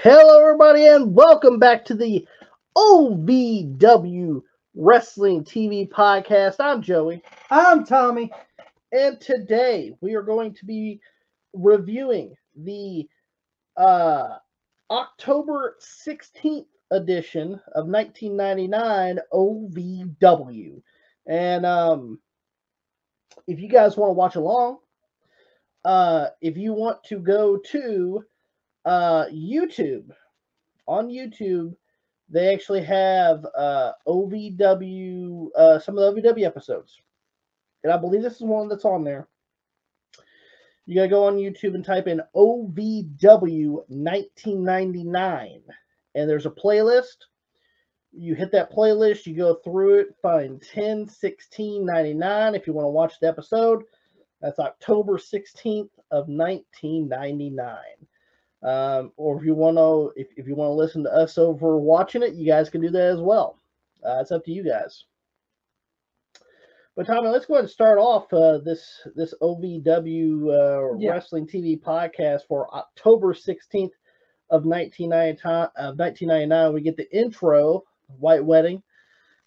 Hello, everybody, and welcome back to the OVW Wrestling TV podcast. I'm Joey, I'm Tommy. and today we are going to be reviewing the uh, October 16th edition of 1999 OVW. And if you guys want to watch along, if you want to go to YouTube, on YouTube, they actually have OVW, some of the OVW episodes. And I believe this is one that's on there. You got to go on YouTube and type in OVW 1999. And there's a playlist. You hit that playlist, you go through it, find 10, 16, 99 if you want to watch the episode. That's October 16th of 1999. Or if you want to listen to us over watching it, you guys can do that as well. It's up to you guys. But Tommy, let's go ahead and start off this OVW Wrestling TV podcast for October 16th of 1999. We get the intro, White Wedding,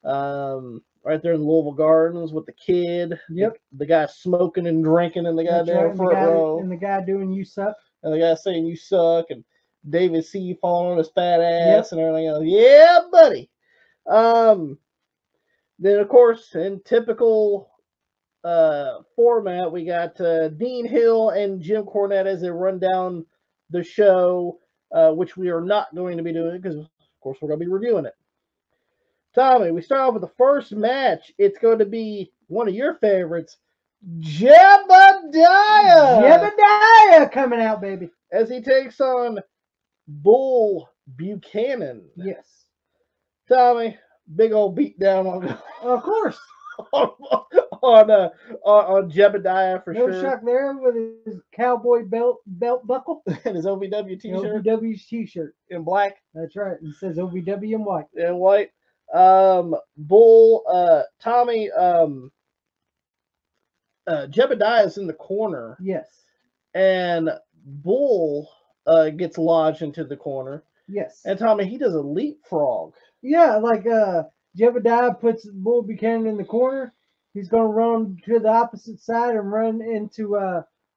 right there in the Louisville Gardens with the kid. Yep. The guy smoking and drinking in the goddamn front row. And the guy doing "You Suck." And the guy saying "You suck," and David C. falling on his fat ass and everything else. Yeah, buddy. Then of course, in typical format, we got Dean Hill and Jim Cornette as they run down the show, which we are not going to be doing because, of course, we're going to be reviewing it. Tommy, we start off with the first match. It's going to be one of your favorites, Jebediah. Jebediah coming out, baby. As he takes on Bull Buchanan. Yes. Tommy, big old beat down on Of course. on Jebediah for sure. No shock there with his cowboy belt buckle. And his OVW t-shirt. OVW's t-shirt. In black. That's right. It says OVW in white. In white. Bull, Tommy, Jebediah is in the corner. Yes. And Bull gets lodged into the corner. Yes. And Tommy, he does a leapfrog. Yeah, like Jebediah puts Bull Buchanan in the corner. He's going to run to the opposite side and run into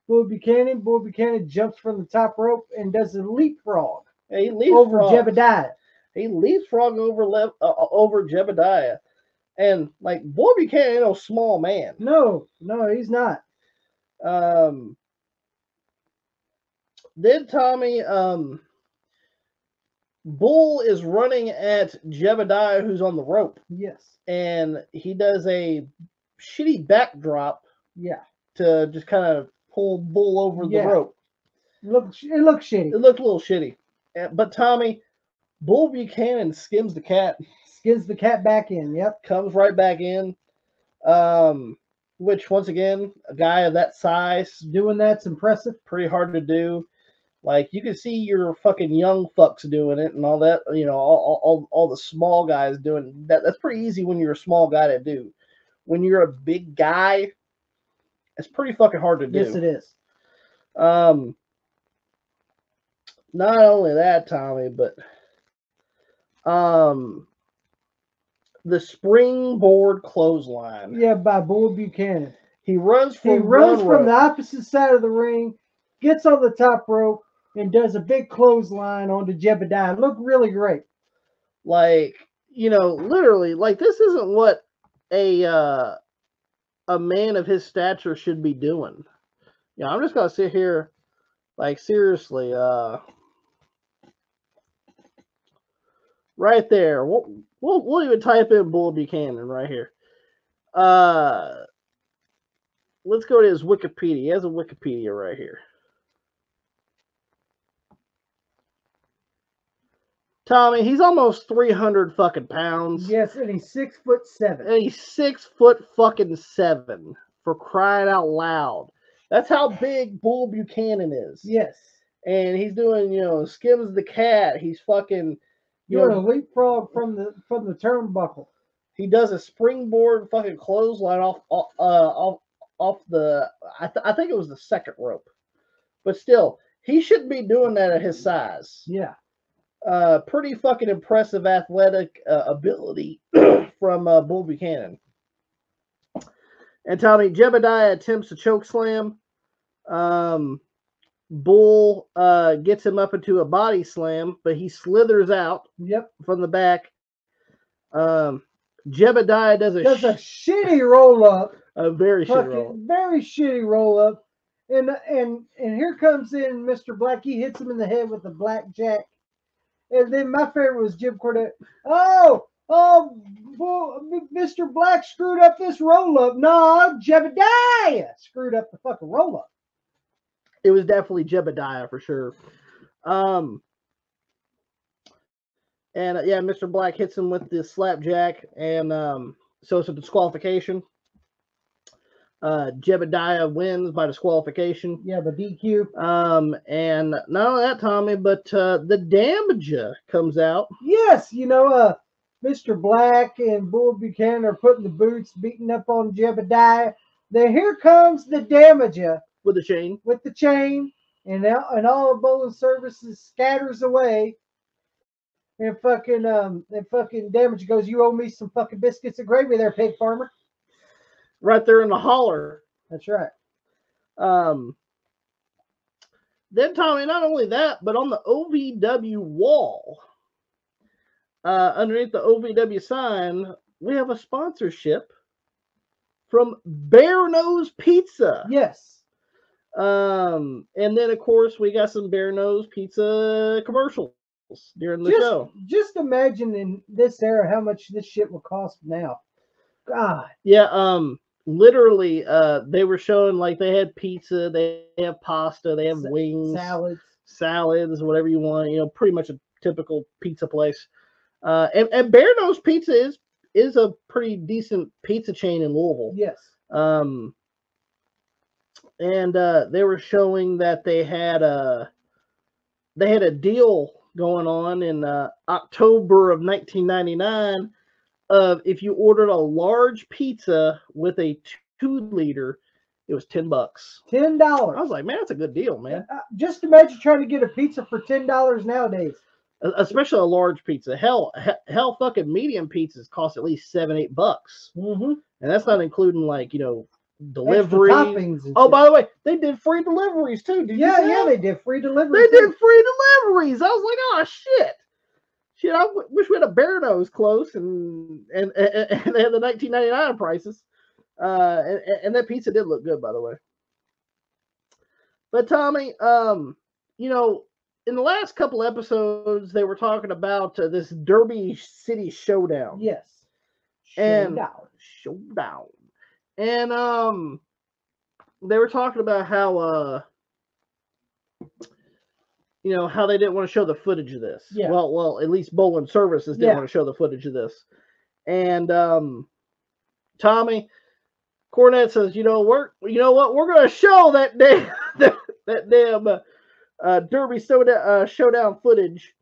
Bull Buchanan. Bull Buchanan jumps from the top rope and does a leapfrog. Yeah, he leapfrogs over Jebediah. He leapfrog over Jebediah. And, like, Bull Buchanan ain't no small man. No, he's not. Then, Tommy, Bull is running at Jebediah, who's on the rope. Yes. And he does a shitty backdrop. Yeah. To just kind of pull Bull over the rope. It looked shitty. It looked a little shitty. But, Tommy, Bull Buchanan skims the cat. Skins the cat back in, yep. Comes right back in. Which, once again, a guy of that size. Doing that's impressive. Pretty hard to do. Like, you can see your fucking young fucks doing it and all that, you know, all the small guys doing that. That's pretty easy when you're a small guy to do. When you're a big guy, it's pretty fucking hard to do. Yes, it is. Not only that, Tommy, but the springboard clothesline. Yeah, by Bull Buchanan. He runs from the opposite side of the ring, gets on the top rope, and does a big clothesline onto Jebediah. It looked really great. Like, you know, literally, like, this isn't what a man of his stature should be doing. You know, I'm just gonna sit here, like, seriously, right there. We'll even type in Bull Buchanan right here. Let's go to his Wikipedia. He has a Wikipedia right here. Tommy, he's almost 300 fucking pounds. Yes, and he's 6'7". And he's 6'7" for crying out loud. That's how big Bull Buchanan is. Yes. And he's doing, you know, skims the cat. He's fucking doing a leapfrog from the turnbuckle. He does a springboard fucking clothesline off the. I think it was the second rope, but still, he shouldn't be doing that at his size. Yeah. Pretty fucking impressive athletic ability from Bull Buchanan. And Tommy, Jebediah attempts a choke slam. Bull gets him up into a body slam, but he slithers out from the back. Jebediah does a shitty roll up. A very shitty roll up. Very shitty roll up. And here comes in Mr. Black. He hits him in the head with a blackjack. And then my favorite was Jim Cornette. Oh, Mr. Black screwed up this roll up. No, Jebediah screwed up the fucking roll up. It was definitely Jebediah for sure. And yeah, Mr. Black hits him with the slapjack, and so it's a disqualification. Jebediah wins by disqualification. Yeah, the DQ. And not only that, Tommy, but the Damager comes out. Yes, Mr. Black and Bull Buchanan are putting the boots, beating up on Jebediah. Then here comes the Damager with the chain. And all of Bowling Services scatters away. And fucking Damage goes, "You owe me some fucking biscuits and gravy there, pig farmer." Right there in the holler. That's right. Then, Tommy, not only that, but on the OVW wall, underneath the OVW sign, we have a sponsorship from Bear Nose Pizza. Yes. And then, of course, we got some Bear Nose Pizza commercials during the show. Just imagine in this era how much this shit will cost now. God. Yeah, literally, they were showing like they had pizza, they have pasta, they have wings, salads, whatever you want. Pretty much a typical pizza place. And Bear Nose Pizza is a pretty decent pizza chain in Louisville. Yes. And they were showing that they had a deal going on in October of 1999 of if you ordered a large pizza with a 2-liter, it was $10. $10. I was like, man, that's a good deal, man. Just imagine trying to get a pizza for $10 nowadays. Especially a large pizza. Hell, fucking medium pizzas cost at least $7-8. Mm-hmm. And that's not including delivery. Oh, by the way, they did free deliveries too. Yeah, they did free deliveries. They did free deliveries. I was like, oh shit. Shit, I wish we had a Bear Nose close and they had the 1999 prices. And that pizza did look good, by the way. But Tommy, in the last couple episodes, they were talking about this Derby City Showdown. Yes. Showdown. And they were talking about how how they didn't want to show the footage of this. Yeah. Well, at least Bowling Services didn't want to show the footage of this. And Tommy Cornette says, you know what? We're going to show that damn Derby Showdown footage.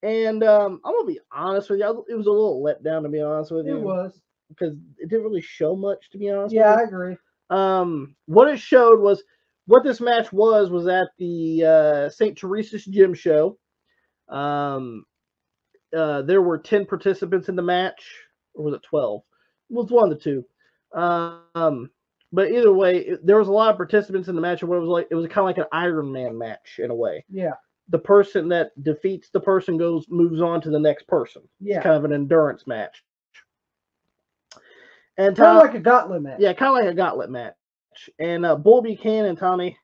And I'm going to be honest with you. It was a little let down, to be honest with you. It was. Because it didn't really show much, to be honest. Yeah, I agree. What it showed was what this match was at the St. Teresa's Gym Show. There were 10 participants in the match, or was it 12? Well, it's one of the two. But either way, there was a lot of participants in the match, and what it was like, it was kind of like an Iron Man match in a way. Yeah. The person that defeats the person moves on to the next person. Yeah. It's kind of an endurance match. And kind of like a gauntlet match. Yeah, kind of like a gauntlet match. And Bull Buchanan, Tommy,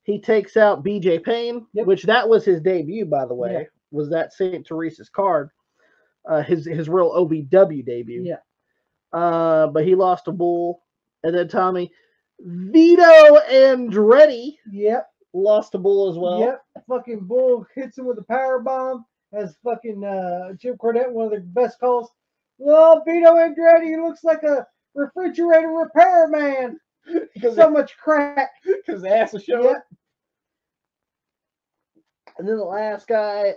he takes out BJ Payne, which that was his debut, by the way, was that St. Teresa's card. His real OVW debut. Yeah. But he lost to Bull. And then Tommy, Vito Andretti lost to Bull as well. Yep. Fucking Bull hits him with a power bomb. As fucking Jim Cornette, one of the best calls. Well, Vito Andretti looks like a refrigerator repairman. So much crack. Because the ass is showing. Yep. And then the last guy,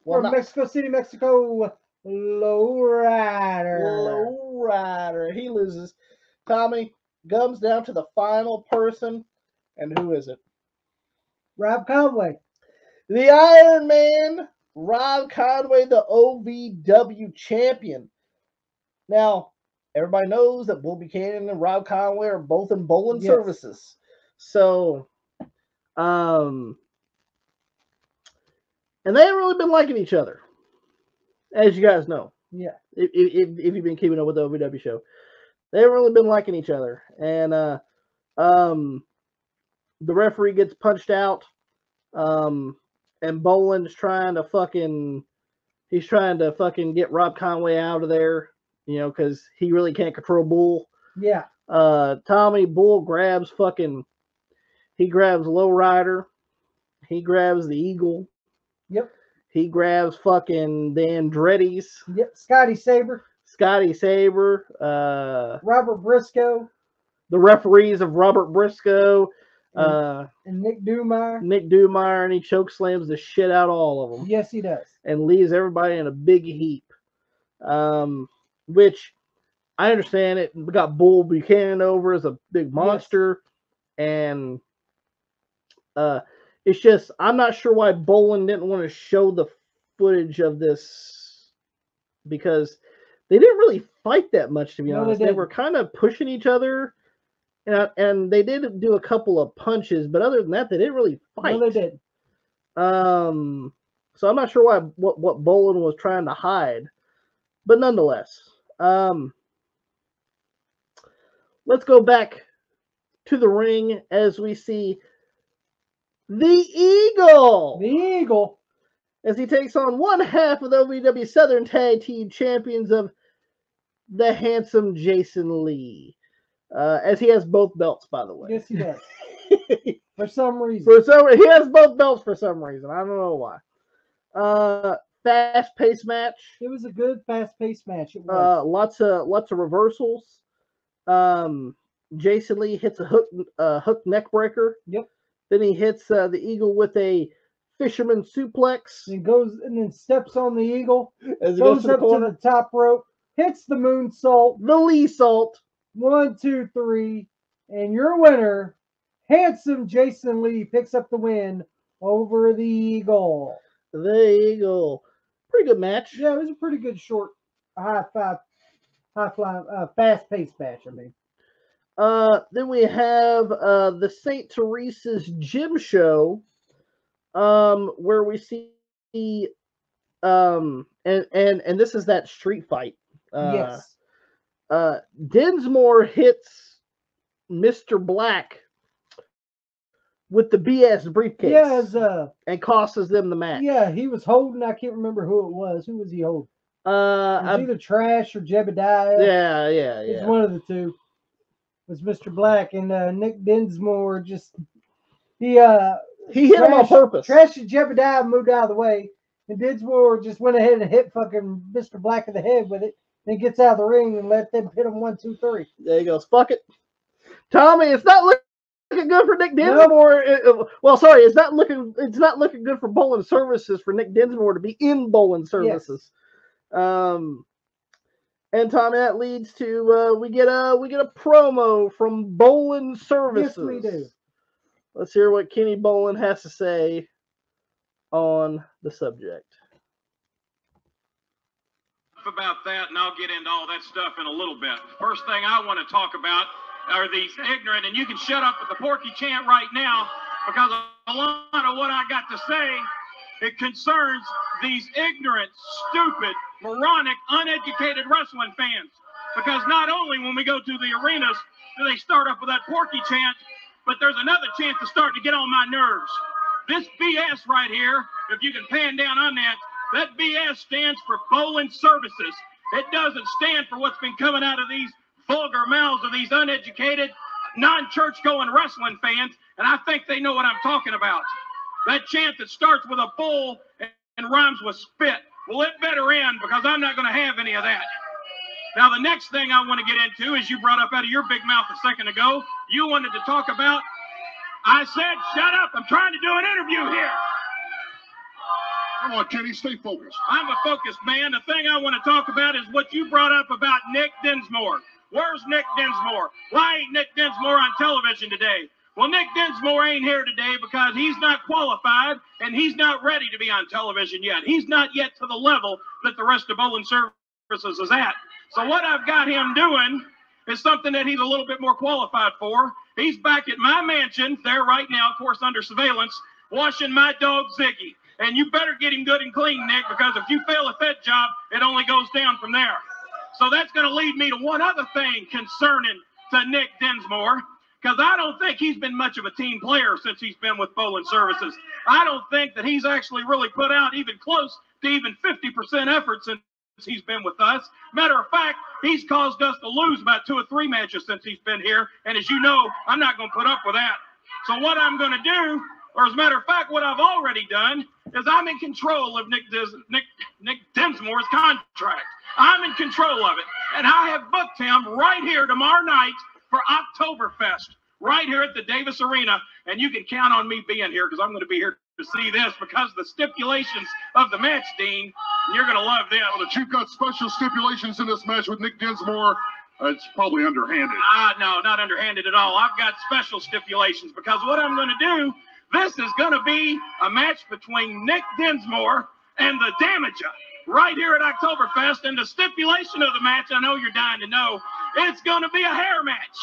from Mexico City, Mexico, Lowrider. He loses. Tommy comes down to the final person, and who is it? Rob Conway. The Iron Man, Rob Conway, the OVW champion. Now, everybody knows that Bull Buchanan and Rob Conway are both in bowling services. So, and they haven't really been liking each other, as you guys know. Yeah. If you've been keeping up with the OVW show, they haven't really been liking each other. And the referee gets punched out. And Boland's trying to fucking get Rob Conway out of there, you know, because he really can't control Bull. Yeah. Tommy Bull grabs Lowrider. He grabs the Eagle. Yep. He grabs fucking the Andretti's. Yep. Scotty Saber. Robert Briscoe. The referees of Robert Briscoe. And Nick Dumeyer. And he choke slams the shit out of all of them. Yes, he does. And leaves everybody in a big heap. Which I understand it. We got Bull Buchanan over as a big monster. Yes. And it's just, I'm not sure why Boland didn't want to show the footage of this, because they didn't really fight that much, to be honest. They were kind of pushing each other. And they did do a couple of punches, but other than that, they didn't really fight. No, they didn't. So I'm not sure what Boland was trying to hide, but nonetheless, let's go back to the ring as we see the Eagle. The Eagle, as he takes on one half of the OVW Southern Tag Team Champions of the handsome Jason Lee. As he has both belts, by the way. Yes, he does. For some reason. He has both belts for some reason. I don't know why. Fast-paced match. It was a good fast-paced match. It was. Lots of reversals. Jason Lee hits a hook neck breaker. Yep. Then he hits the Eagle with a fisherman suplex. And then steps on the Eagle. As he goes up to the top rope. Hits the moonsault. The Lee salt. 1, 2, 3, and your winner, handsome Jason Lee, picks up the win over the Eagle. The Eagle, pretty good match. Yeah, it was a pretty good short, fast-paced match. I mean, then we have the St. Teresa's Gym Show, where we see and this is that street fight. Yes. Dinsmore hits Mr. Black with the BS briefcase. Yeah, and costs them the match. Yeah, he was holding. I can't remember who it was. Who was he holding? It was either Trash or Jebediah. Yeah. It's one of the two. It was Mr. Black, and Nick Dinsmore he hit him on purpose. Trash and Jebediah moved out of the way, and Dinsmore just went ahead and hit fucking Mr. Black in the head with it. Then gets out of the ring and let them hit him 1, 2, 3. There he goes. Fuck it, Tommy. It's not looking good for Nick Dinsmore. It's not looking good for Bowling Services for Nick Dinsmore to be in Bowling Services. Yes. And Tommy, that leads to we get a promo from Bowling Services. Yes, we do. Let's hear what Kenny Boland has to say on the subject. About that, and I'll get into all that stuff in a little bit. First thing I want to talk about are these ignorant, and you can shut up with the Porky chant right now, because a lot of what I got to say, it concerns these ignorant, stupid, moronic, uneducated wrestling fans. Because not only when we go to the arenas do they start up with that Porky chant, but there's another chant that's starting to get on my nerves. This BS right here, if you can pan down on that BS stands for Bowling Services. It doesn't stand for what's been coming out of these vulgar mouths of these uneducated, non-church going wrestling fans, and I think they know what I'm talking about. That chant that starts with a bull and rhymes with spit. Well, it better end, because I'm not going to have any of that. Now, the next thing I want to get into is you brought up out of your big mouth a second ago. You wanted to talk about, I said, shut up, I'm trying to do an interview here. Come on, Kenny, stay focused. I'm a focused man. The thing I want to talk about is what you brought up about Nick Dinsmore. Where's Nick Dinsmore? Why ain't Nick Dinsmore on television today? Well, Nick Dinsmore ain't here today because he's not qualified and he's not ready to be on television yet. He's not yet to the level that the rest of Bowling Services is at. So what I've got him doing is something that he's a little bit more qualified for. He's back at my mansion there right now, of course, under surveillance, washing my dog Ziggy. And you better get him good and clean, Nick, because if you fail at that job, it only goes down from there. So that's going to lead me to one other thing concerning to Nick Dinsmore, because I don't think he's been much of a team player since he's been with Bowling Services. I don't think that he's actually really put out even close to even 50% effort since he's been with us. Matter of fact, he's caused us to lose about 2 or 3 matches since he's been here. And as you know, I'm not going to put up with that. So what I'm going to do, or as a matter of fact, what I've already done, is I'm in control of Nick Dinsmore's contract. I'm in control of it. And I have booked him right here tomorrow night for Oktoberfest, right here at the Davis Arena. And you can count on me being here because I'm going to be here to see this because of the stipulations of the match, Dean. You're going to love them. Well, that you've got special stipulations in this match with Nick Dinsmore, it's probably underhanded. No, not underhanded at all. I've got special stipulations because what I'm going to do, this is going to be a match between Nick Dinsmore and the Damager right here at Oktoberfest. And the stipulation of the match, I know you're dying to know, it's going to be a hair match.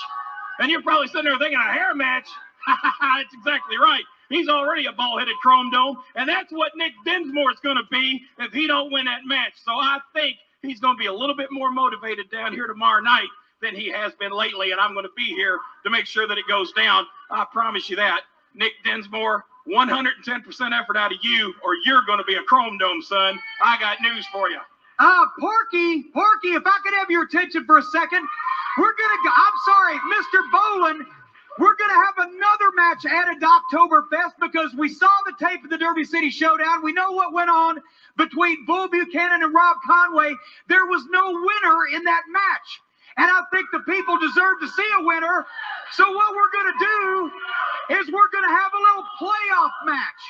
And you're probably sitting there thinking, a hair match? That's exactly right. He's already a ball-headed chrome dome, and that's what Nick Dinsmore is going to be if he don't win that match. So I think he's going to be a little bit more motivated down here tomorrow night than he has been lately, and I'm going to be here to make sure that it goes down. I promise you that. Nick Dinsmore, 110% effort out of you, or you're going to be a chrome dome, son. I got news for you. Porky, if I could have your attention for a second. We're going to go, I'm sorry, Mr. Bolin, we're going to have another match added to Oktoberfest because we saw the tape of the Derby City Showdown. We know what went on between Bull Buchanan and Rob Conway. There was no winner in that match. And I think the people deserve to see a winner. So what we're going to do is we're going to have a little playoff match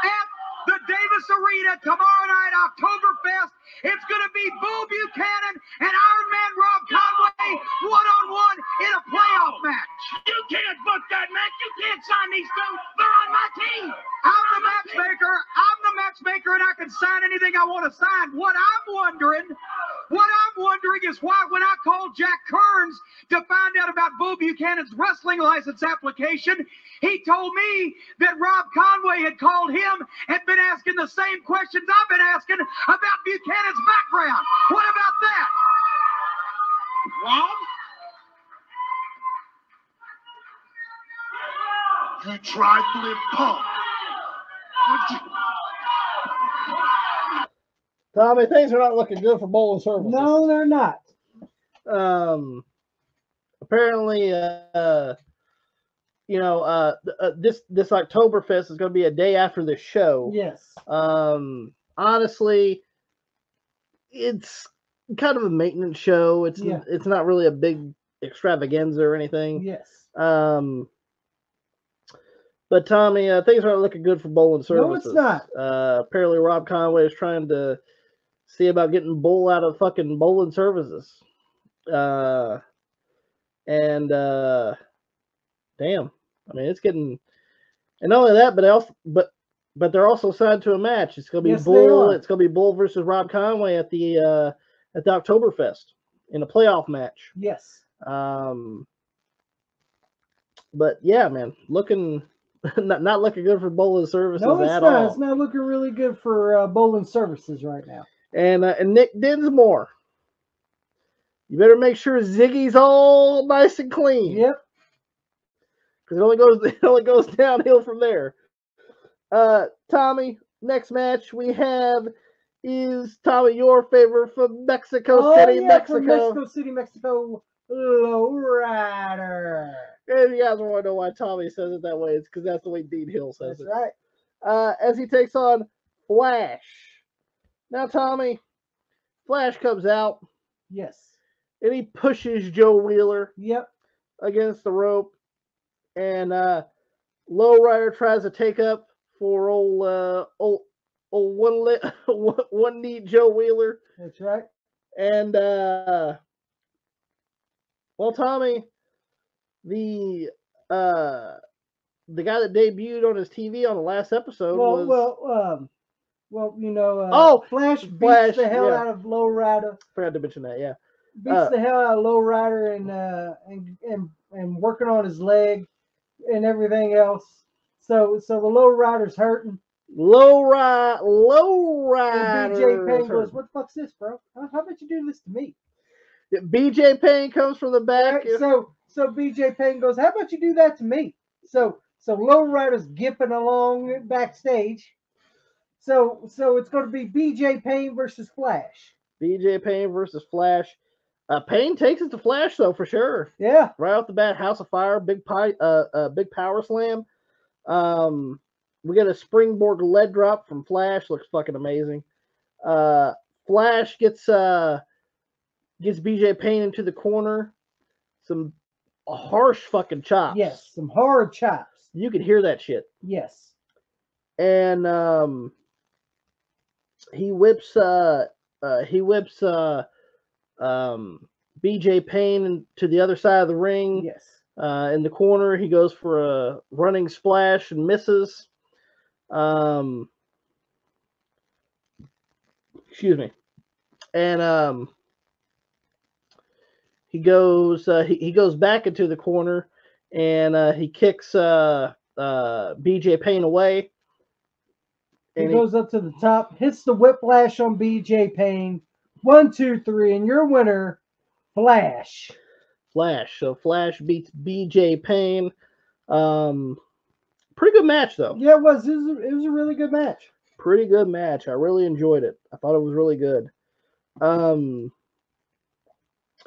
at the Davis Arena tomorrow night, Oktoberfest. It's going to be Bull Buchanan and Iron Man Rob Conway one-on-one in a playoff match. You can't book that match. You can't sign these two. They're on my team. I'm the matchmaker, and I can sign anything I want to sign. What I'm wondering is why when I called Jack Kearns to find out about Bull Buchanan's wrestling license application, he told me that Rob Conway had called him and been asking the same questions I've been asking about Buchanan's background. What about that? Rob? You trifling punk. Tommy, things are not looking good for Bowling Services. No, they're not. Apparently, this Oktoberfest is going to be a day after the show. Yes. Honestly, it's kind of a maintenance show. It's not really a big extravaganza or anything. Yes. But Tommy, things aren't looking good for Bowling Services. No, it's not. Apparently, Rob Conway is trying to see about getting Bull out of fucking Bowling Services. Damn. I mean, it's getting, and not only that, but they're also signed to a match. It's gonna be Bull. It's gonna be Bull versus Rob Conway at the Oktoberfest in a playoff match. Yes. But yeah, man, looking not looking good for Bowling Services no, it's at not. all. It's not looking really good for Bowling Services right now. And Nick Dinsmore, you better make sure Ziggy's all nice and clean. Yep. Because it only goes downhill from there. Tommy, next match we have is, Tommy, your favorite from Mexico City, Mexico. From Mexico City, Mexico, Lowrider. If you guys want to know why Tommy says it that way, it's because that's the way Dean Hill says it. That's right. As he takes on Flash. Now, Tommy, Flash comes out. Yes. And he pushes Joe Wheeler. Yep. Against the rope. And Lowrider tries to take up for old one knee Joe Wheeler. That's right. And well, Tommy, the the guy that debuted on his TV on the last episode was. Flash beats Flash, the hell yeah. out of Lowrider. Forgot to mention that. Yeah. Beats the hell out of Lowrider and working on his leg and everything else. So the Lowrider's hurting. Lowrider. And BJ Payne goes, "What the fuck's this, bro? How about you do this to me?" BJ Payne comes from the back. Right? So BJ Payne goes, "How about you do that to me?" So Lowrider's gipping along backstage. So it's going to be BJ Payne versus Flash. BJ Payne versus Flash. Payne takes it to Flash though for sure. Yeah. Right off the bat, House of Fire, big power slam. We get a springboard lead drop from Flash. Looks fucking amazing. Flash gets BJ Payne into the corner. Some harsh fucking chops. Yes, some hard chops. You could hear that shit. Yes. And he whips BJ Payne to the other side of the ring. Yes. In the corner, he goes for a running splash and misses. Excuse me. And he goes back into the corner and he kicks BJ Payne away. He goes up to the top, hits the whiplash on BJ Payne. 1, 2, 3, and your winner, Flash. So Flash beats BJ Payne. Pretty good match though. Yeah, it was. It was a really good match. Pretty good match. I really enjoyed it. I thought it was really good.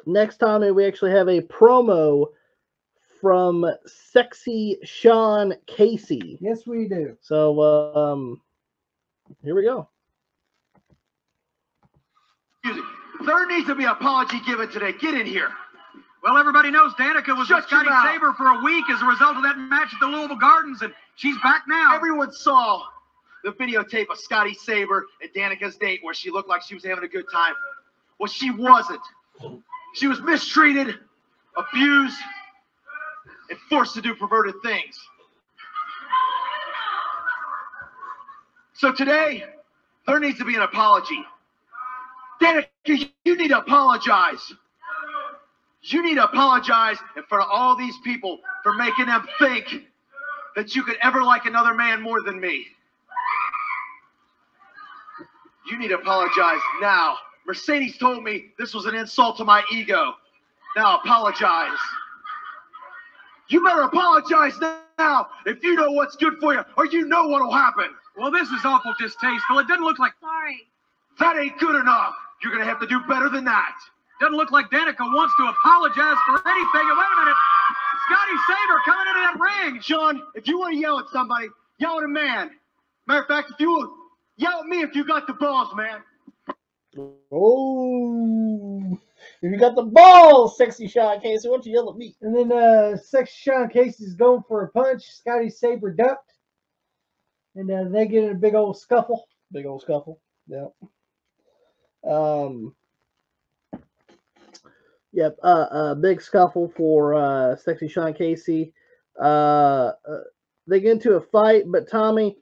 Next time we actually have a promo from Sexy Sean Casey. Yes, we do. So here we go. There needs to be an apology given today. Get in here. Well, everybody knows Danica was with Shut your Scotty mouth. Saber for a week as a result of that match at the Louisville Gardens, and she's back now. Everyone saw the videotape of Scotty Saber and Danica's date where she looked like she was having a good time. Well, she wasn't. She was mistreated, abused, and forced to do perverted things. So today, there needs to be an apology. Danica, you need to apologize. You need to apologize in front of all these people for making them think that you could ever like another man more than me. You need to apologize now. Mercedes told me this was an insult to my ego. Now apologize. You better apologize now if you know what's good for you or you know what'll happen. Well, this is awful distasteful. It doesn't look like... Sorry. That ain't good enough. You're going to have to do better than that. Doesn't look like Danica wants to apologize for anything. And wait a minute. Scotty Saber coming into that ring. Sean, if you want to yell at somebody, yell at a man. Matter of fact, if you will, yell at me if you got the balls, man. Oh, if you got the balls, Sexy Sean Casey, why don't you yell at me? And then Sexy Sean Casey's going for a punch. Scotty Saber ducked. And they get in a big old scuffle. Big old scuffle. Yep. Big scuffle for Sexy Sean Casey. They get into a fight, but Tommy,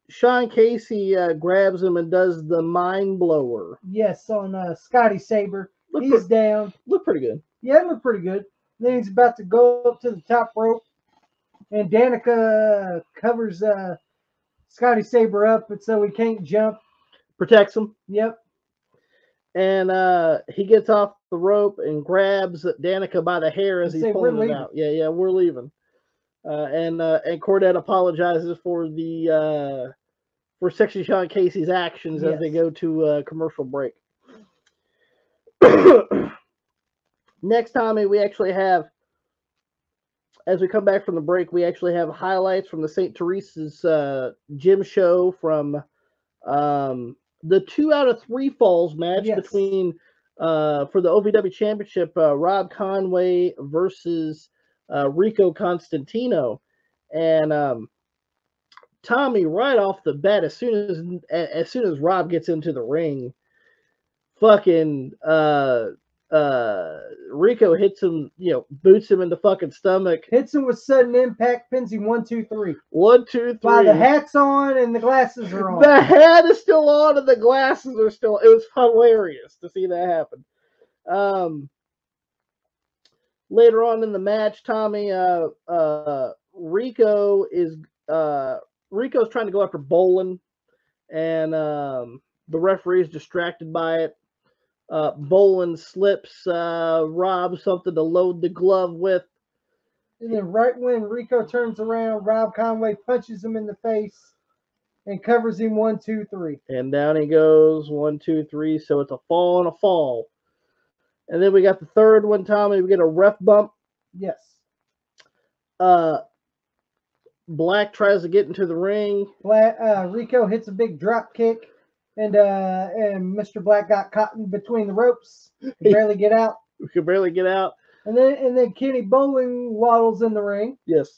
Sean Casey grabs him and does the mind blower. Yes, on Scotty Saber. He's down. Looked pretty good. Yeah, it looked pretty good. Then he's about to go up to the top rope. And Danica covers Scotty Saber up, but so he can't jump. Protects him. Yep. And he gets off the rope and grabs Danica by the hair as he's pulling it out. Yeah, we're leaving. And Cornette apologizes for for Sexy Sean Casey's actions as they go to commercial break. Next time we actually have, as we come back from the break, we actually have highlights from the St. Teresa's gym show from the 2 out of 3 falls match between for the OVW Championship, Rob Conway versus Rico Constantino. And Tommy, right off the bat, as soon as Rob gets into the ring, fucking Rico hits him, boots him in the fucking stomach. Hits him with sudden impact, pins him 1, 2, 3. 1, 2, 3. While the hat's on and the glasses are on. The hat is still on and the glasses are still. It was hilarious to see that happen. Later on in the match, Tommy, Rico's trying to go after Bolin, and the referee is distracted by it. Bolin slips Rob something to load the glove with. And then right when Rico turns around, Rob Conway punches him in the face and covers him 1, 2, 3. And down he goes, 1, 2, 3. So it's a fall and a fall. And then we got the third one, Tommy. We get a ref bump. Yes. Black tries to get into the ring. Rico hits a big drop kick, and Mr. Black got caught in between the ropes. Could barely get out. We could barely get out. And then Kenny Bowling waddles in the ring. Yes.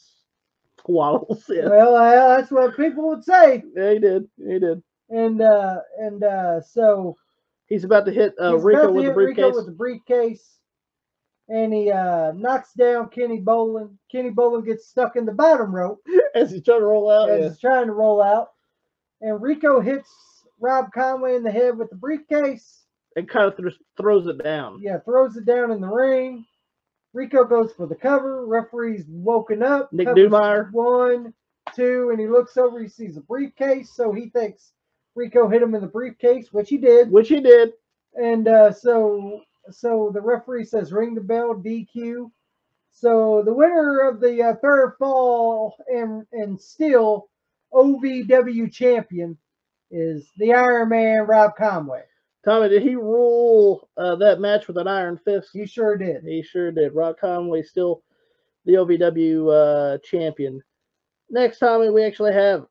Waddles. Yeah. Well, that's what people would say. Yeah, he did. He did. And so he's about to hit Rico with the briefcase. Rico with the briefcase. And he knocks down Kenny Bowling. Kenny Bowling gets stuck in the bottom rope. As he's trying to roll out. He's trying to roll out. And Rico hits Rob Conway in the head with the briefcase. And kind of throws it down. Yeah, throws it down in the ring. Rico goes for the cover. Referee's woken up. Nick Dumeyer. 1, 2, and he looks over. He sees a briefcase. So he thinks Rico hit him in the briefcase, which he did. And so the referee says, ring the bell, DQ. So the winner of the third fall and still OVW champion is the Iron Man, Rob Conway. Tommy, did he rule that match with an iron fist? He sure did. He sure did. Rob Conway still the OVW champion. Next, Tommy, we actually have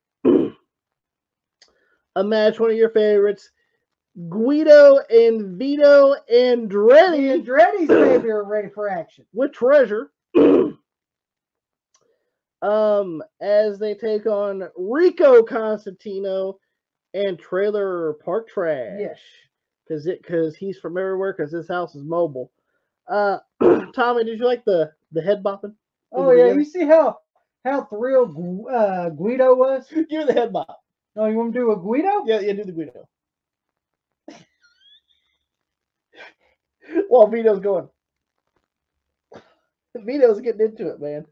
a match, one of your favorites. Guido and Vito Andretti. The Andretti's baby are ready for action. With Treasure. As they take on Rico Constantino and Trailer Park Trash. Yes. Because he's from everywhere, because his house is mobile. Tommy, did you like the head bopping? Oh, yeah. You see how thrilled Guido was? Give me the head bop. Oh, you want to do a Guido? Yeah, do the Guido. While Vito's going. Vito's getting into it, man.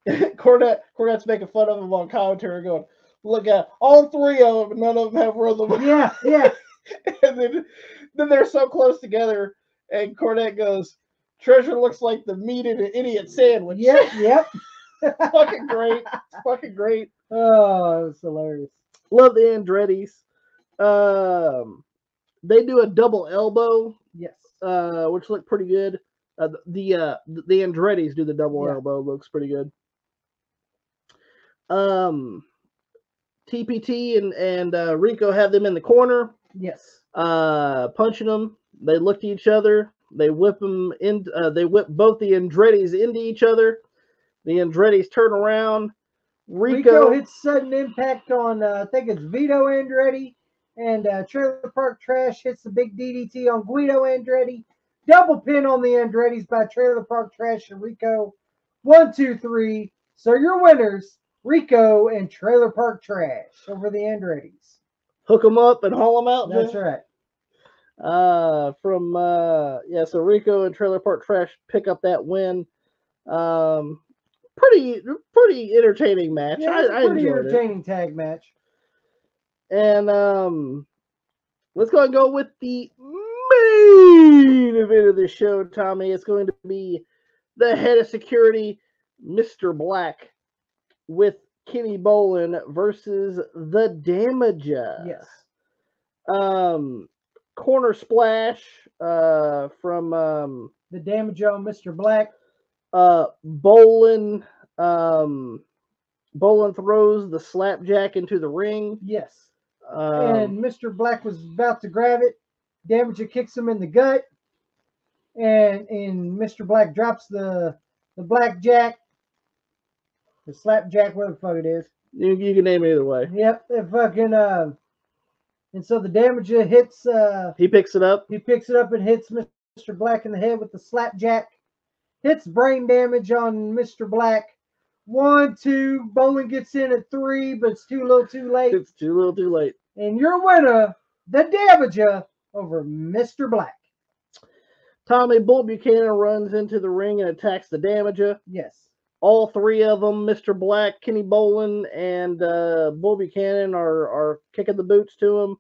Cornette's making fun of him on commentary, going, "Look at all three of them, none of them have rhythm." Yeah, yeah. And then they're so close together, and Cornette goes, "Treasure looks like the meat in an idiot sandwich." Yep. Fucking great. Fucking great. Oh, it was hilarious. Love the Andretti's. They do a double elbow. Yes. Which looked pretty good. The Andretti's do the double elbow. Looks pretty good. TPT and Rico have them in the corner. Yes. Punching them. They look at each other. They whip them in. They whip both the Andretti's into each other. The Andretti's turn around. Rico hits sudden impact on, I think it's Vito Andretti, and Trailer Park Trash hits the big DDT on Guido Andretti. Double pin on the Andretti's by Trailer Park Trash and Rico. 1, 2, 3. So your winners, Rico and Trailer Park Trash over the Andretti's. Hook them up and haul them out. That's right. So Rico and Trailer Park Trash pick up that win. Pretty entertaining match. Yeah, I pretty enjoyed entertaining tag match. And let's go and go with the main event of the show, Tommy. It's going to be the head of security, Mr. Black, with Kenny Bolin versus the Damager. Yes. Corner splash from the Damager on Mr. Black. Bolin throws the slapjack into the ring. Yes. And Mr. Black was about to grab it. Damager kicks him in the gut. And Mr. Black drops the blackjack. The slapjack, whatever the fuck it is. You can name it either way. Yep. It fucking And so the Damager hits. He picks it up. He picks it up and hits Mr. Black in the head with the slapjack. Hits brain damage on Mr. Black. 1, 2. Bowling gets in at 3, but it's too little, too late. It's too little, too late. And your winner, the Damager, over Mr. Black. Tommy Bull Buchanan runs into the ring and attacks the Damager. Yes. All three of them, Mr. Black, Kenny Bolin, and Bull Buchanan, are kicking the boots to him.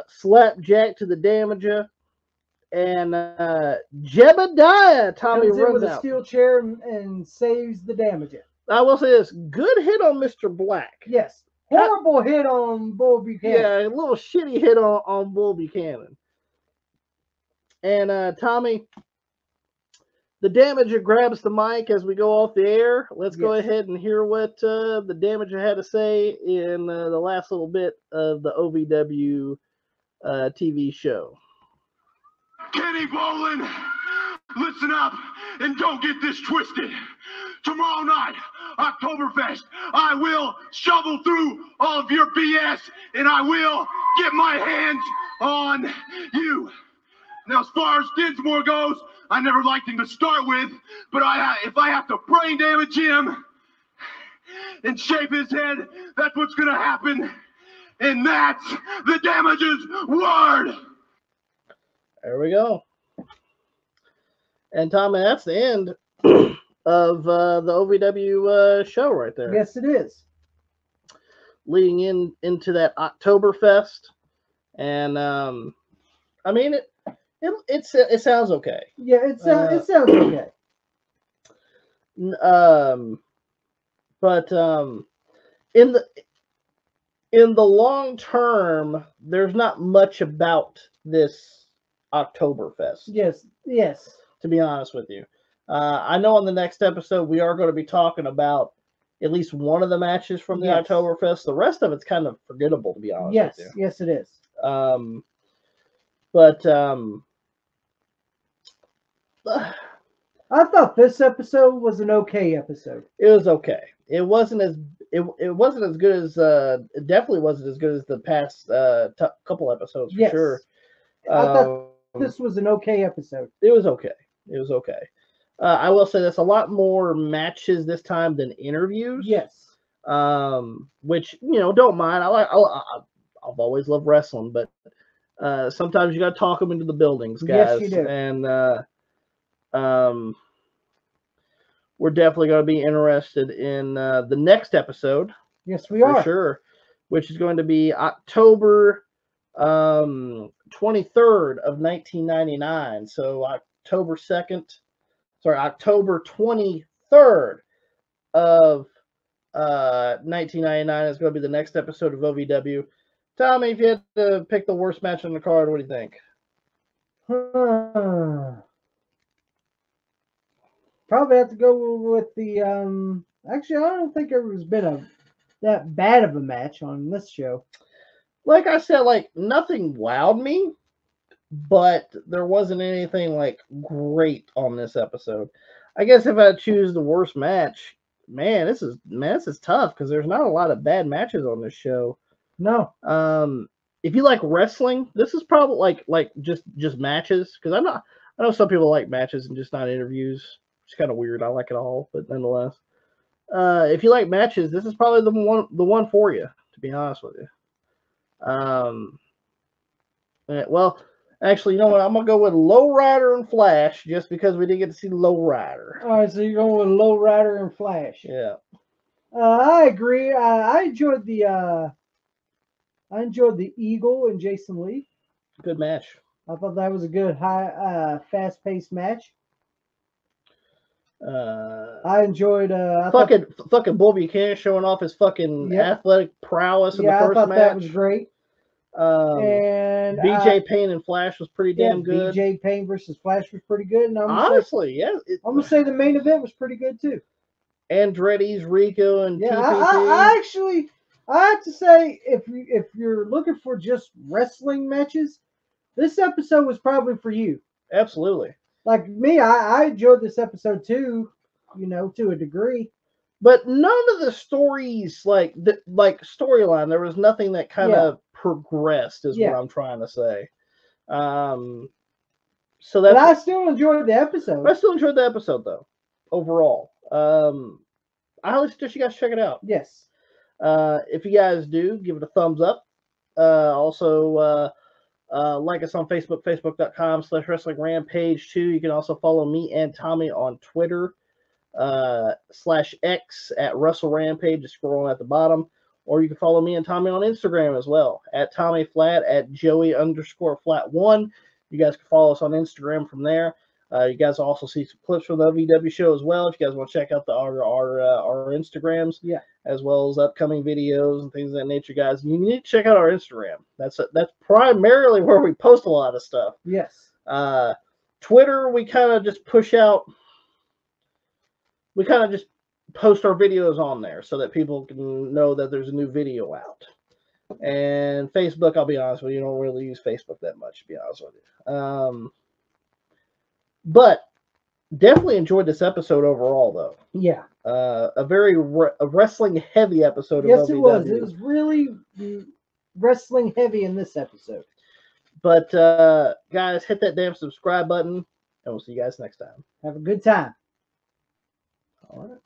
Slapjack to the Damager. And Jebediah, Tommy Comes in runs with a out. steel chair and saves the Damager. I will say this. Good hit on Mr. Black. Yes. Horrible hit on Bull Buchanan. Yeah, a little shitty hit on Bull Buchanan. And Tommy, the Damager grabs the mic as we go off the air. Let's go ahead and hear what the Damager had to say in the last little bit of the OVW TV show. Kenny Bolin, listen up and don't get this twisted. Tomorrow night, Oktoberfest, I will shovel through all of your BS and I will get my hands on you. Now, as far as Dinsmore goes, I never liked him to start with, but if I have to brain damage him and shape his head, that's what's going to happen. And that's the Damager's word. There we go. And Tommy, that's the end of the OVW show right there. Yes, it is. Leading into that Oktoberfest, and I mean it sounds okay. Yeah, it sounds okay. But in the long term, there's not much about this Oktoberfest. Yes. To be honest with you, I know on the next episode we are going to be talking about at least one of the matches from the Oktoberfest. The rest of it's kind of forgettable, to be honest with you. Yes, it is. I thought this episode was an okay episode. It was okay. It wasn't as good as it definitely wasn't as good as the past couple episodes for sure. I thought this was an okay episode. It was okay. I will say there's a lot more matches this time than interviews. Yes. Which don't mind. I've always loved wrestling, but sometimes you got to talk them into the buildings, guys. Yes, you do. And we're definitely going to be interested in the next episode. Yes, we are. For sure. Which is going to be October 23rd of 1999. So October 23rd of 1999 is going to be the next episode of OVW. Tommy, if you had to pick the worst match on the card, what do you think? Probably have to go with the actually, I don't think there has been that bad of a match on this show. Like I said, nothing wowed me, but there wasn't anything great on this episode. I guess if I choose the worst match, this is tough because there's not a lot of bad matches on this show. No. If you like wrestling, this is probably like just matches, because I know some people like matches and just not interviews. It's kind of weird. I like it all, but nonetheless, if you like matches, this is probably the one for you, to be honest with you. Well, actually, you know what? I'm gonna go with Lowrider and Flash, just because we didn't get to see Lowrider. All right, so you're going with Lowrider and Flash. Yeah. I agree. I enjoyed the Eagle and Jason Lee. Good match. I thought that was a good fast-paced match. I enjoyed fucking Bull Buchanan showing off his fucking athletic prowess in the first match. I thought that was great. And BJ Payne and Flash was pretty damn good. BJ Payne versus Flash was pretty good. And I'm gonna say the main event was pretty good too. Andretti's, Rico, and TPP. I have to say, if you're looking for just wrestling matches, this episode was probably for you. Absolutely. Like me, I enjoyed this episode too, to a degree. But none of the stories, like storyline, there was nothing that kind of progressed, is Yeah. what I'm trying to say. So But that's. I still enjoyed the episode. I still enjoyed the episode though, overall. I highly suggest you guys check it out. Yes. If you guys do, give it a thumbs up. Also, like us on Facebook, facebook.com/Wrestling Rampage 2. You can also follow me and Tommy on Twitter, /X at Wrestle Rampage, just scrolling at the bottom. Or you can follow me and Tommy on Instagram as well, at Tommy Flat, at Joey_Flat1. You guys can follow us on Instagram from there. You guys will also see some clips from the OVW show as well. If you guys want to check out our Instagrams, Yeah. as well as upcoming videos and things of that nature, guys, you need to check out our Instagram. That's primarily where we post a lot of stuff. Yes. Twitter, we kind of just push out. We kind of just post our videos on there so that people can know that there's a new video out. And Facebook, I'll be honest with you, don't really use Facebook that much, to be honest with you. But definitely enjoyed this episode overall, though. Yeah. A very wrestling heavy episode. Yes, of it was. OVW. It was really wrestling heavy in this episode. But guys, hit that damn subscribe button, and we'll see you guys next time. Have a good time. All right.